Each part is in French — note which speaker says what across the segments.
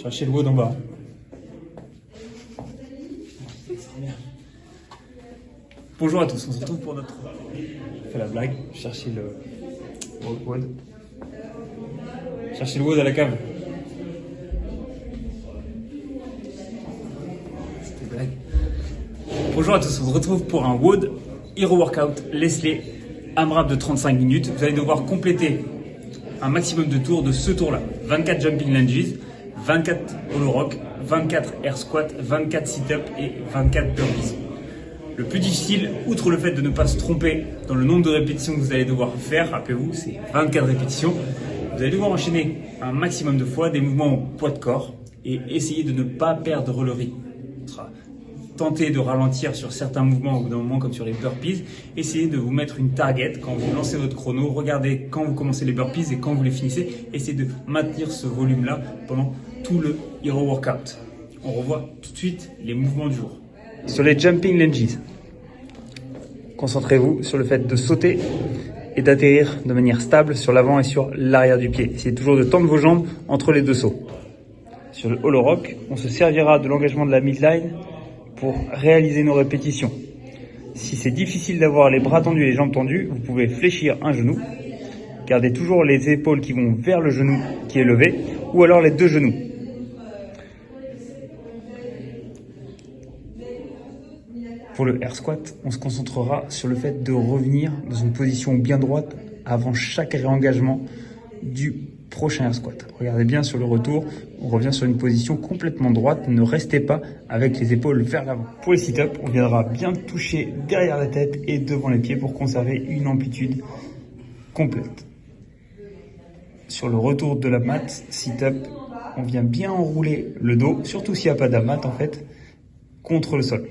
Speaker 1: Cherchez le WOD en bas. Bonjour à tous, on se retrouve pour notre... Je fais la blague, cherchez le WOD. Cherchez le WOD à la cave. C'était blague. Bonjour à tous, on se retrouve pour un WOD Hero Workout Leslie AMRAP de 35 minutes. Vous allez devoir compléter un maximum de tours de ce tour-là. 24 jumping lunges, 24 hollow rock, 24 air squat, 24 sit-up et 24 burpees. Le plus difficile, outre le fait de ne pas se tromper dans le nombre de répétitions que vous allez devoir faire, rappelez-vous, c'est 24 répétitions. Vous allez devoir enchaîner un maximum de fois des mouvements au poids de corps et essayer de ne pas perdre le rythme. Tentez de ralentir sur certains mouvements au bout d'un moment, comme sur les burpees. Essayez de vous mettre une target quand vous lancez votre chrono. Regardez quand vous commencez les burpees et quand vous les finissez. Essayez de maintenir ce volume-là pendant tout le Hero Workout. On revoit tout de suite les mouvements du jour. Sur les jumping lunges, concentrez-vous sur le fait de sauter et d'atterrir de manière stable sur l'avant et sur l'arrière du pied. Essayez toujours de tendre vos jambes entre les deux sauts. Sur le hollow rock, on se servira de l'engagement de la midline pour réaliser nos répétitions. Si c'est difficile d'avoir les bras tendus et les jambes tendues, vous pouvez fléchir un genou. Gardez toujours les épaules qui vont vers le genou qui est levé, ou alors les deux genoux. Pour le air squat, on se concentrera sur le fait de revenir dans une position bien droite avant chaque réengagement du prochain air squat. Regardez bien sur le retour, on revient sur une position complètement droite. Ne restez pas avec les épaules vers l'avant. Pour les sit-up, on viendra bien toucher derrière la tête et devant les pieds pour conserver une amplitude complète. Sur le retour de la mat, sit-up, on vient bien enrouler le dos, surtout s'il n'y a pas de mat en fait, contre le sol.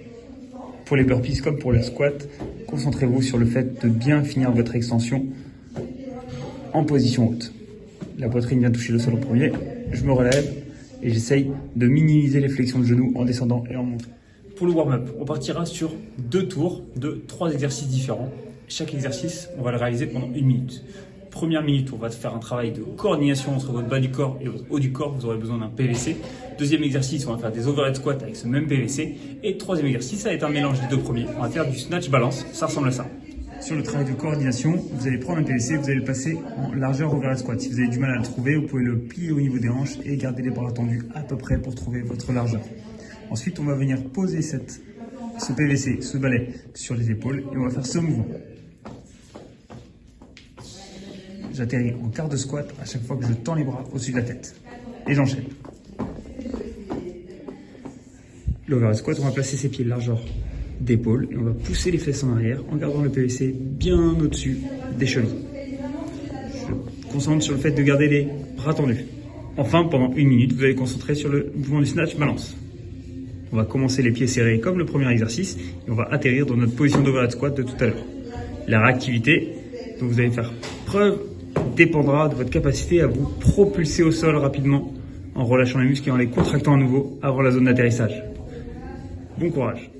Speaker 1: Pour les burpees comme pour le squat, concentrez-vous sur le fait de bien finir votre extension en position haute. La poitrine vient toucher le sol en premier, je me relève et j'essaye de minimiser les flexions de genoux en descendant et en montant. Pour le warm-up, on partira sur 2 tours de 3 exercices différents. Chaque exercice, on va le réaliser pendant 1 minute. Première minute, on va faire un travail de coordination entre votre bas du corps et votre haut du corps. Vous aurez besoin d'un PVC. Deuxième exercice, on va faire des overhead squats avec ce même PVC. Et troisième exercice, ça va être un mélange des deux premiers. On va faire du snatch balance. Ça ressemble à ça. Sur le travail de coordination, vous allez prendre un PVC, vous allez le passer en largeur overhead squat. Si vous avez du mal à le trouver, vous pouvez le plier au niveau des hanches et garder les bras tendus à peu près pour trouver votre largeur. Ensuite, on va venir poser ce PVC, ce balai sur les épaules et on va faire ce mouvement. J'atterris en quart de squat à chaque fois que je tends les bras au-dessus de la tête. Et j'enchaîne. L'overhead squat, on va placer ses pieds largeur d'épaule et on va pousser les fesses en arrière en gardant le PVC bien au-dessus des chevilles. Je me concentre sur le fait de garder les bras tendus. Enfin, pendant 1 minute, vous allez concentrer sur le mouvement du snatch balance. On va commencer les pieds serrés comme le premier exercice et on va atterrir dans notre position d'overhead squat de tout à l'heure. La réactivité dont vous allez faire preuve dépendra de votre capacité à vous propulser au sol rapidement en relâchant les muscles et en les contractant à nouveau avant la zone d'atterrissage. Bon courage!